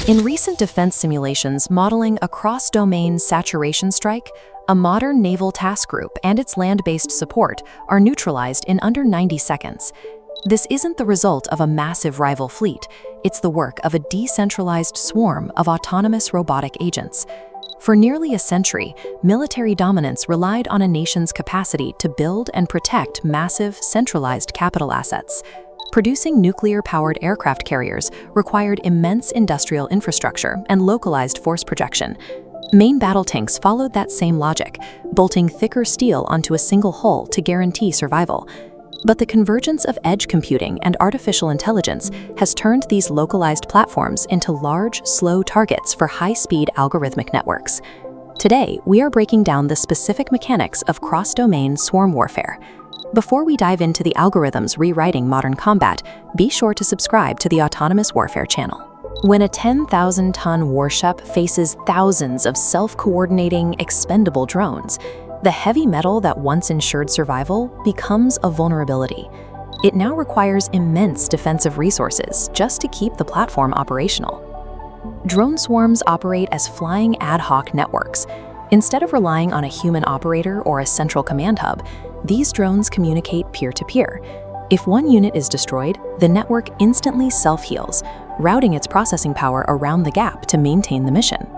In recent defense simulations modeling a cross-domain saturation strike, a modern naval task group and its land-based support are neutralized in under 90 seconds. This isn't the result of a massive rival fleet, it's the work of a decentralized swarm of autonomous robotic agents. For nearly a century, military dominance relied on a nation's capacity to build and protect massive, centralized capital assets. Producing nuclear-powered aircraft carriers required immense industrial infrastructure and localized force projection. Main battle tanks followed that same logic, bolting thicker steel onto a single hull to guarantee survival. But the convergence of edge computing and artificial intelligence has turned these localized platforms into large, slow targets for high-speed algorithmic networks. Today, we are breaking down the specific mechanics of cross-domain swarm warfare. Before we dive into the algorithms rewriting modern combat, be sure to subscribe to the Autonomous Warfare channel. When a 10,000-ton warship faces thousands of self-coordinating, expendable drones, the heavy metal that once ensured survival becomes a vulnerability. It now requires immense defensive resources just to keep the platform operational. Drone swarms operate as flying ad hoc networks. Instead of relying on a human operator or a central command hub, these drones communicate peer-to-peer. If one unit is destroyed, the network instantly self-heals, routing its processing power around the gap to maintain the mission.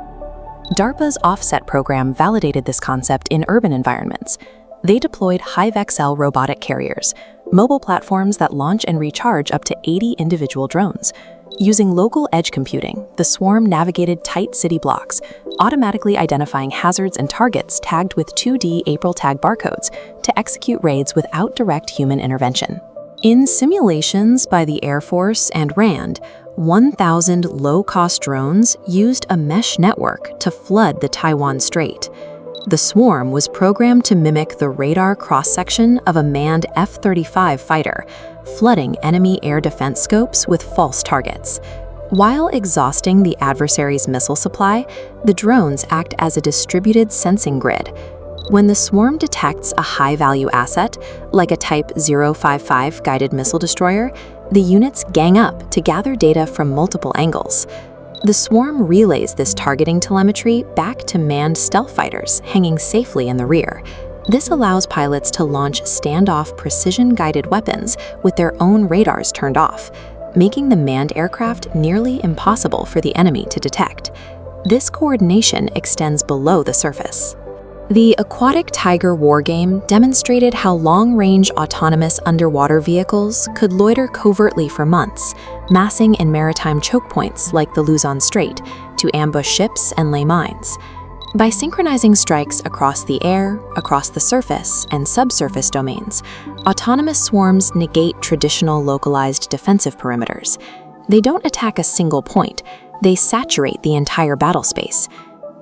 DARPA's Offset program validated this concept in urban environments. They deployed HiveXL robotic carriers, mobile platforms that launch and recharge up to 80 individual drones. Using local edge computing, the swarm navigated tight city blocks, automatically identifying hazards and targets tagged with 2D April tag barcodes to execute raids without direct human intervention. In simulations by the Air Force and RAND, 1,000 low-cost drones used a mesh network to flood the Taiwan Strait. The swarm was programmed to mimic the radar cross-section of a manned F-35 fighter, flooding enemy air defense scopes with false targets. While exhausting the adversary's missile supply, the drones act as a distributed sensing grid. When the swarm detects a high-value asset, like a Type 055 guided missile destroyer, the units gang up to gather data from multiple angles. The swarm relays this targeting telemetry back to manned stealth fighters hanging safely in the rear. This allows pilots to launch standoff precision-guided weapons with their own radars turned off, making the manned aircraft nearly impossible for the enemy to detect. This coordination extends below the surface. The Aquatic Tiger wargame demonstrated how long-range autonomous underwater vehicles could loiter covertly for months, massing in maritime choke points like the Luzon Strait to ambush ships and lay mines. By synchronizing strikes across the air, across the surface, and subsurface domains, autonomous swarms negate traditional localized defensive perimeters. They don't attack a single point, they saturate the entire battle space.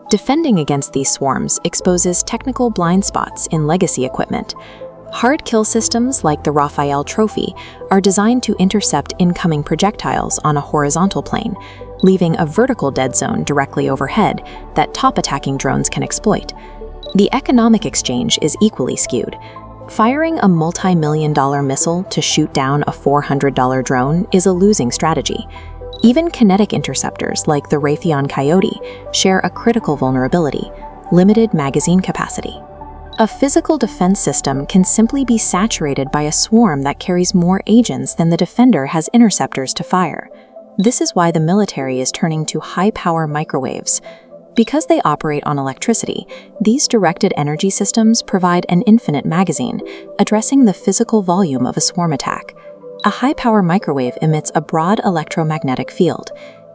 Defending against these swarms exposes technical blind spots in legacy equipment. Hard kill systems like the Raphael Trophy are designed to intercept incoming projectiles on a horizontal plane, leaving a vertical dead zone directly overhead that top attacking drones can exploit. The economic exchange is equally skewed. Firing a multi-million-dollar missile to shoot down a $400 drone is a losing strategy. Even kinetic interceptors like the Raytheon Coyote share a critical vulnerability: limited magazine capacity. A physical defense system can simply be saturated by a swarm that carries more agents than the defender has interceptors to fire. This is why the military is turning to high-power microwaves. Because they operate on electricity, these directed energy systems provide an infinite magazine, addressing the physical volume of a swarm attack. A high-power microwave emits a broad electromagnetic field.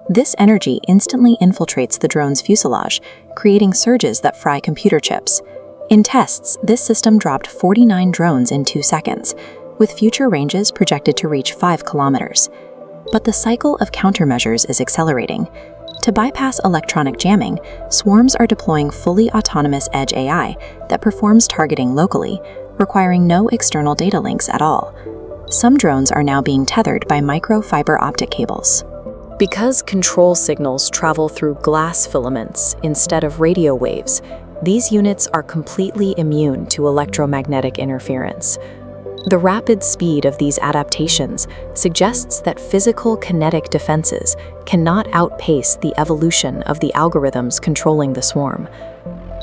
This energy instantly infiltrates the drone's fuselage, creating surges that fry computer chips. In tests, this system dropped 49 drones in 2 seconds, with future ranges projected to reach 5 kilometers. But the cycle of countermeasures is accelerating. To bypass electronic jamming, swarms are deploying fully autonomous edge AI that performs targeting locally, requiring no external data links at all. Some drones are now being tethered by microfiber optic cables. Because control signals travel through glass filaments instead of radio waves, these units are completely immune to electromagnetic interference. The rapid speed of these adaptations suggests that physical kinetic defenses cannot outpace the evolution of the algorithms controlling the swarm.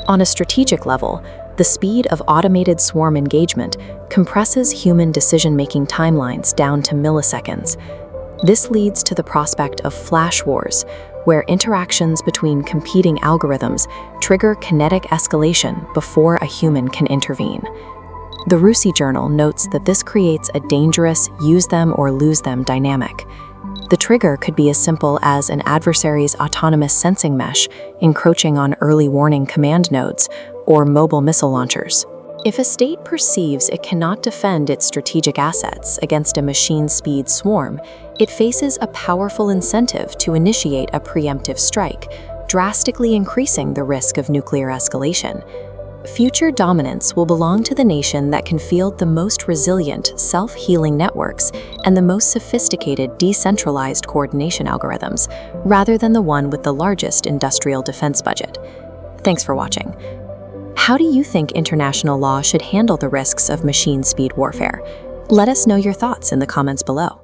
On a strategic level, the speed of automated swarm engagement compresses human decision-making timelines down to milliseconds. This leads to the prospect of flash wars, where interactions between competing algorithms trigger kinetic escalation before a human can intervene. The Rusi Journal notes that this creates a dangerous use them or lose them dynamic. The trigger could be as simple as an adversary's autonomous sensing mesh encroaching on early warning command nodes or mobile missile launchers. If a state perceives it cannot defend its strategic assets against a machine-speed swarm, it faces a powerful incentive to initiate a preemptive strike, drastically increasing the risk of nuclear escalation. Future dominance will belong to the nation that can field the most resilient, self-healing networks and the most sophisticated decentralized coordination algorithms, rather than the one with the largest industrial defense budget. Thanks for watching. How do you think international law should handle the risks of machine speed warfare? Let us know your thoughts in the comments below.